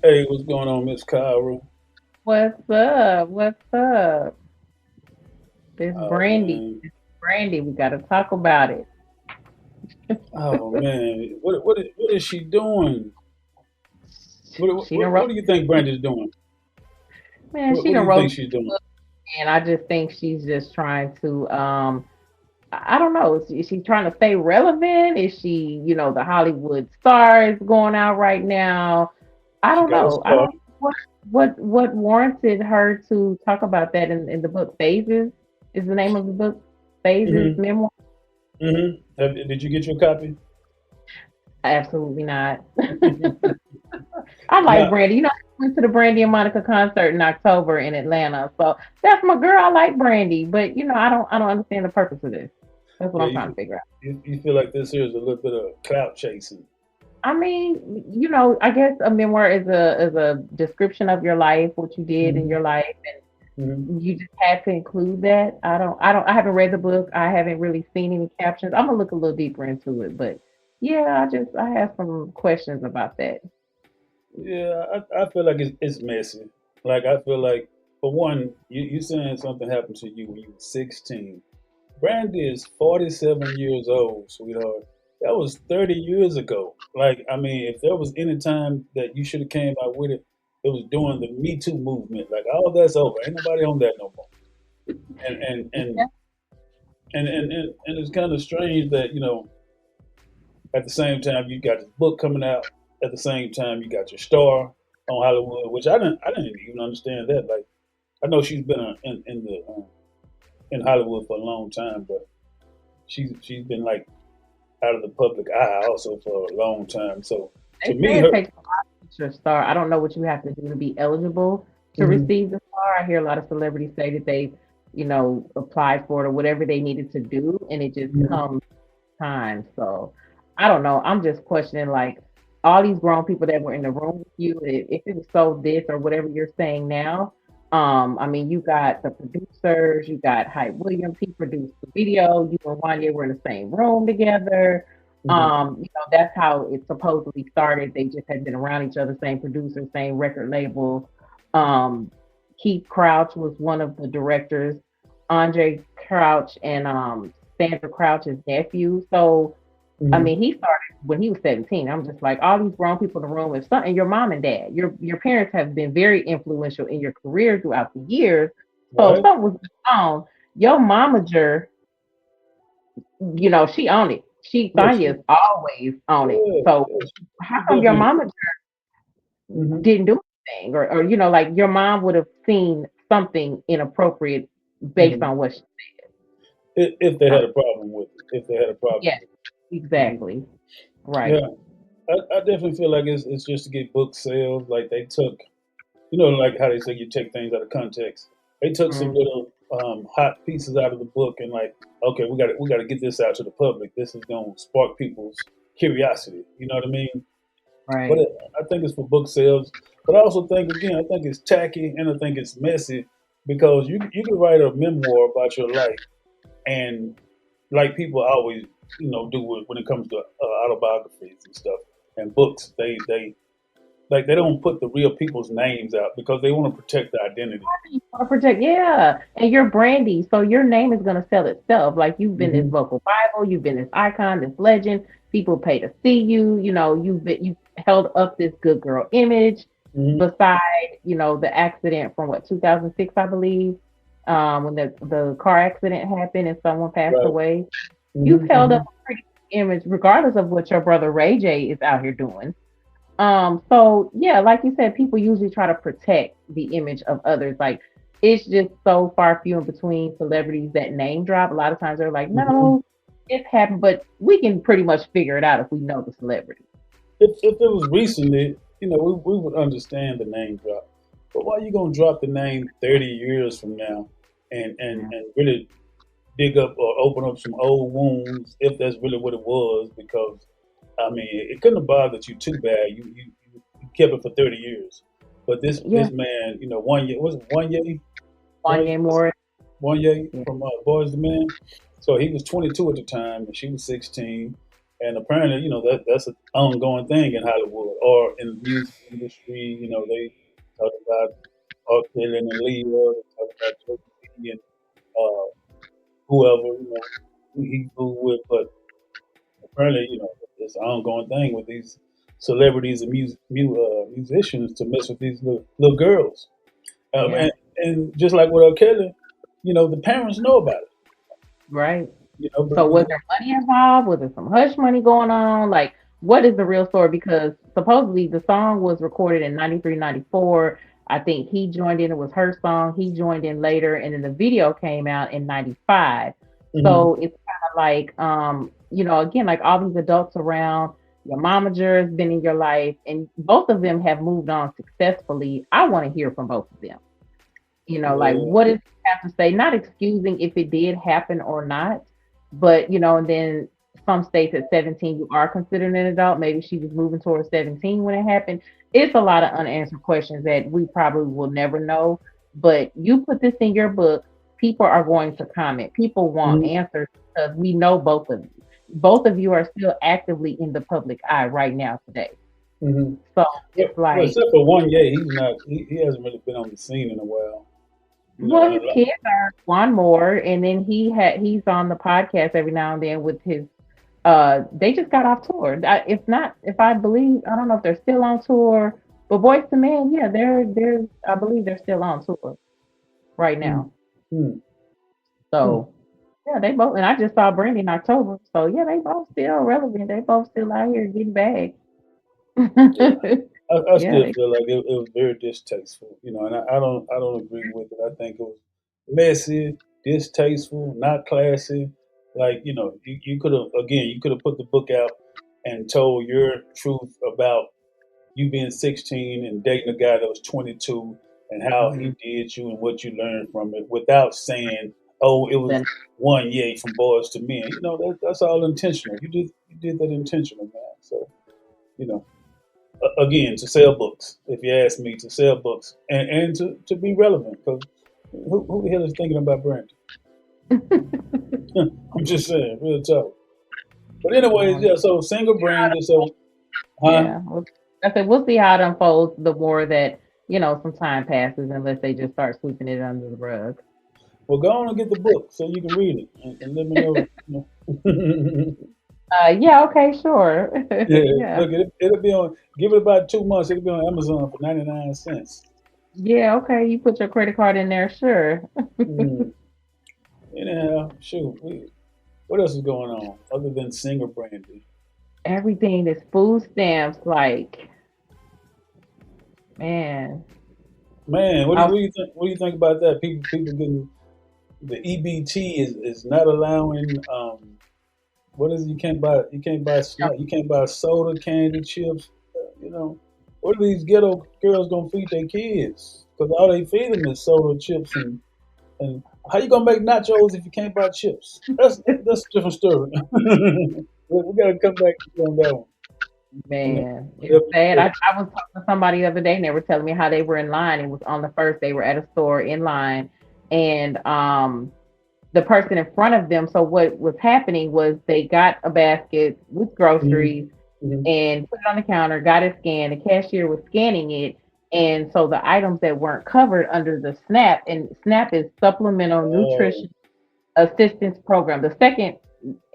Hey, what's going on, Miss Kyra? What's up? What's up? This Oh Brandy. man, Brandy, we gotta talk about it. oh man, what is she doing? She done wrote What do you think Brandy's doing? man, she What do done you think wrote she's doing? and I just think she's just trying to I don't know. Is she trying to stay relevant? Is she, the Hollywood star is going out right now? I She don't got a know. I star. don't what warranted her to talk about that in the book Phases is the name of the book. Phases Mm-hmm. memoir. Did you get your copy? Absolutely not. I like Now, Brandy. I went to the Brandy and Monica concert in October in Atlanta. So that's my girl. I like Brandy, but I don't understand the purpose of this. That's what yeah, I'm trying to figure out. you feel like this here is a little bit of clout chasing. I mean, I guess a memoir is a description of your life, what you did in Mm-hmm. your life, Mm-hmm. and you just had to include that. I haven't read the book. I haven't really seen any captions. I'm gonna look a little deeper into it, but yeah, I have some questions about that. Yeah, I feel like it's messy. Like I feel like for one, you saying something happened to you when you were 16. Brandy is 47 years old, sweetheart. That was 30 years ago. Like, I mean, if there was any time that you should have came out with it, it was during the Me Too movement. Like, all that's over. Ain't nobody on that no more. And and and Yeah. and it's kind of strange that at the same time you got this book coming out. At the same time, you got your star on Hollywood, which I didn't even understand that. Like, I know she's been in Hollywood for a long time, but she's been like out of the public eye also for a long time. So to They me, say it her. takes a lot to get your star. I don't know what you have to do to be eligible to Mhm. receive the star. I hear a lot of celebrities say that they, applied for it or whatever they needed to do, and it just Mhm. comes time. So I don't know. I'm just questioning like all these grown people that were in the room with you. If it was so this or whatever you're saying now. I mean, you got the producers, you got Hype Williams, he produced the video. You and Wanya were in the same room together. Mhm. That's how it supposedly started. They just had been around each other, same producer, same record label. Um, Keith Crouch was one of the directors, Andre Crouch and Sandra Crouch's nephew. So I Mhm. mean, he started when he was 17. I'm just like all these grown people in the room. If something, your mom and dad, your parents have been very influential in your career throughout the years. So if Right. something was going on, your momager, she on it. Yeah. Tanya's always on it. Yeah. So Yeah. how She come your definitely. mama Mhm. didn't do anything, or like your mom would have seen something inappropriate based Mhm. on what she If they saw? had a problem with it, if they had a problem Yeah, with it. Mhm. exactly. Right. Yeah. I definitely feel like it's just to get book sales. Like they took, like how they say you take things out of context. They took some Mhm. little hot pieces out of the book and like, okay, we got to get this out to the public. This is going to spark people's curiosity. You know what I mean? But Right. I think it's for book sales. But I also think again, I think it's tacky and I think it's messy because you can write a memoir about your life and like people always do when it comes to autobiographies and stuff and books. They like they don't put the real people's names out because they want to protect the identity. You wanna project, yeah. And you're Brandy, so your name is gonna sell itself. Like you've been this Hmm. vocal Bible, you've been this icon, this legend. People pay to see you. You held up this good girl image. Hmm. Beside, the accident from what 2006, I believe, when the car accident happened and someone passed Right. away. You've Hmm. held up Hmm. a pretty good image, regardless of what your brother Ray J is out here doing. So yeah, like you said, people usually try to protect the image of others. Like it's just so far few in between celebrities that name drop. A lot of times they're like, Hmm. no, it happened, but we can pretty much figure it out if we know the celebrity. If it was recently, we would understand the name drop. But why you gonna drop the name 30 years from now Yeah. and really dig up or open up some old wounds if that's really what it was? Because I mean, it couldn't have bothered you too bad. You kept it for 30 years. But this Yeah. man, one year was it one year, right? Wanye Morris. One year Yeah. from Boys to Men. So he was 22 at the time, and she was 16, And apparently, that's an ongoing thing in Hollywood or in the music industry. They talk about R. Kelly and Aaliyah, they talk about Joe B and uh, whoever, he flew with. But apparently, it's an ongoing thing with these celebrities and musicians to mess with these little girls. Yeah. And just like with R. Kelly, the parents know about it. Right. But So was there money involved? Was there some hush money going on? Like, what is the real story? Because supposedly the song was recorded in 93, 94. I think he joined in. It was her song. He joined in later, and then the video came out in 95. mhm, So it's kind of like, again, like all these adults around, your momager has been in your life, and both of them have moved on successfully. I want to hear from both of them. Like yeah, what does it have to say? Not excusing if it did happen or not, but and then some states at 17 you are considered an adult. Maybe she was moving towards 17 when it happened. It's a lot of unanswered questions that we probably will never know. But you put this in your book, people are going to comment. People want mhm, answers because we know both of you. Both of you are still actively in the public eye right now today. mhm. So Well, it's like, except for one, yeah, he's not. He hasn't really been on the scene in a while. well, And his kids are one more, and then he's on the podcast every now and then with his. They just got off tour. If I believe, I don't know if they're still on tour, but Boys to Men, yeah, they're I believe they're still on tour right mm, now. mm, mm. So yeah, they both, and I just saw Brandy in October. So yeah, they both still relevant. They both still out here getting bags. Yeah, I Yeah, still feel like it was very distasteful, and I don't agree with it. I think it was messy, distasteful, not classy. Like, you could have again, you could have put the book out and told your truth about you being 16 and dating a guy that was 22 and how he mhm. did you and what you learned from it without saying, "Oh, it was Then one yay from boys to men." That's all intentional. You did that intentional, man. So, you know, again, to sell books. If you ask me, to sell books and to be relevant, because who the hell is thinking about Brandy? I'm just saying, real talk. But anyways, um, yeah. So single Brandy. So, huh? yeah, I said we'll see how it unfolds. The more that some time passes, unless they just start sweeping it under the rug. Well, go on and get the book so you can read it and let me know. Yeah, okay, sure. Yeah, Yeah. look, it'll be on. Give it about 2 months. It'll be on Amazon for 99 cents. Yeah, okay. You put your credit card in there, sure. Mm. Anyhow, shoot. What else is going on other than singer Brandy? Everything is food stamps, like, man. Man, I was what do you think? What do you think about that? People getting the EBT is not allowing. What is it? You can't buy snack. You can't buy soda, candy, chips. What are these ghetto girls gonna feed their kids? Because all they feed them is soda, chips, and how you gonna make nachos if you can't buy chips? That's a different story. We gotta come back on that one. And Man, it's if- sad. I, if- I was talking to somebody the other day and they were telling me how they were in line. It was on the first, they were at a store in line and the person in front of them. So what was happening was they got a basket with mhm, groceries mhm. and put it on the counter, got it scanned. The cashier was scanning it. And so the items that weren't covered under the SNAP, and SNAP is Supplemental Oh, Nutrition Assistance Program. The second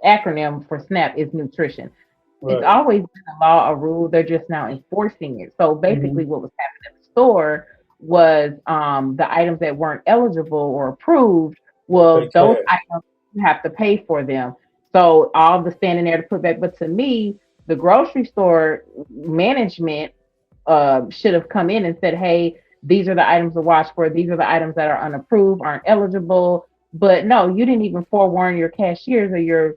acronym for SNAP is nutrition. It's right. always been a law, a rule. They're just now enforcing it. So basically, Mhm. what was happening at the store was the items that weren't eligible or approved. Pay Well, those cash. items you have to pay for them. So all the standing there to put back. But to me, the grocery store management should have come in and said, "Hey, these are the items to watch for. These are the items that are unapproved, aren't eligible." But no, you didn't even forewarn your cashiers or your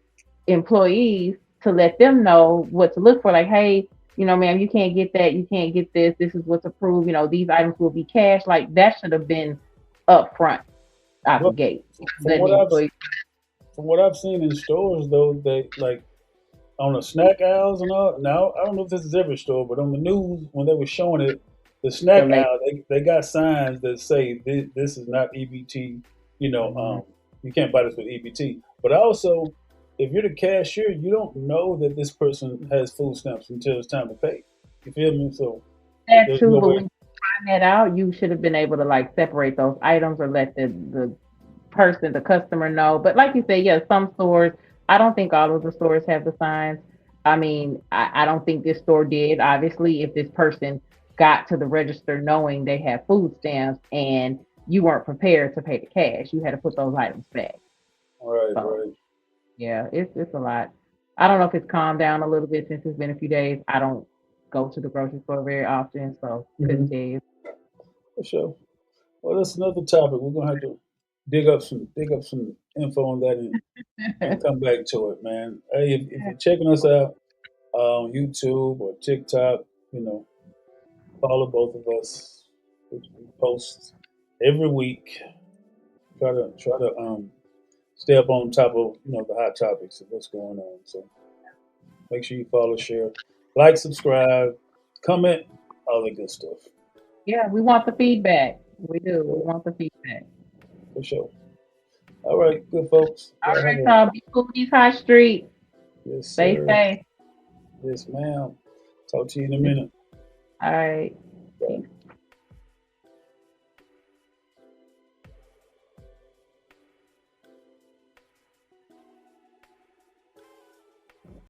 employees to let them know what to look for. Like, hey, ma'am, you can't get that. You can't get this. This is what's approved. These items will be cash. Like that should have been up front out the But gate. from Letting what the I've employees from what I've seen in stores, though, they like on the snack aisles and all. Now I don't know if this is every store, but on the news when they were showing it, the the snack label. aisle, they got signs that say this is not EBT. You know, Mhm. you can't buy this with EBT. But also, if you're the cashier, you don't know that this person has food stamps until it's time to pay. You feel me? So That there's too, no but way. when you find that out, you should have been able to like separate those items or let the person, the customer know. But like you said, yeah, some stores, I don't think all of the stores have the signs. I mean, I don't think this store did. Obviously, if this person got to the register knowing they had food stamps and you weren't prepared to pay the cash, you had to put those items back. Right, So right. yeah, it's a lot. I don't know if it's calmed down a little bit since it's been a few days. I don't go to the grocery store very often, so couldn't Hmm. tell you. For sure. Well, that's another topic. We're gonna have to dig up some info on that and come back to it, man. Hey, if you're checking us out on YouTube or TikTok, you know, follow both of us. We post every week. Try to stay up on top of the hot topics of what's going on. So make sure you follow, share, like, subscribe, comment, all the good stuff. Yeah, we want the feedback. We do. We Yeah, want the feedback. for sure. All right, good folks. All Y'all have a right, so be cool these high streets. yes, Stay sir. safe. Yes, ma'am. Talk to you in a minute. All right. Bye. Peace.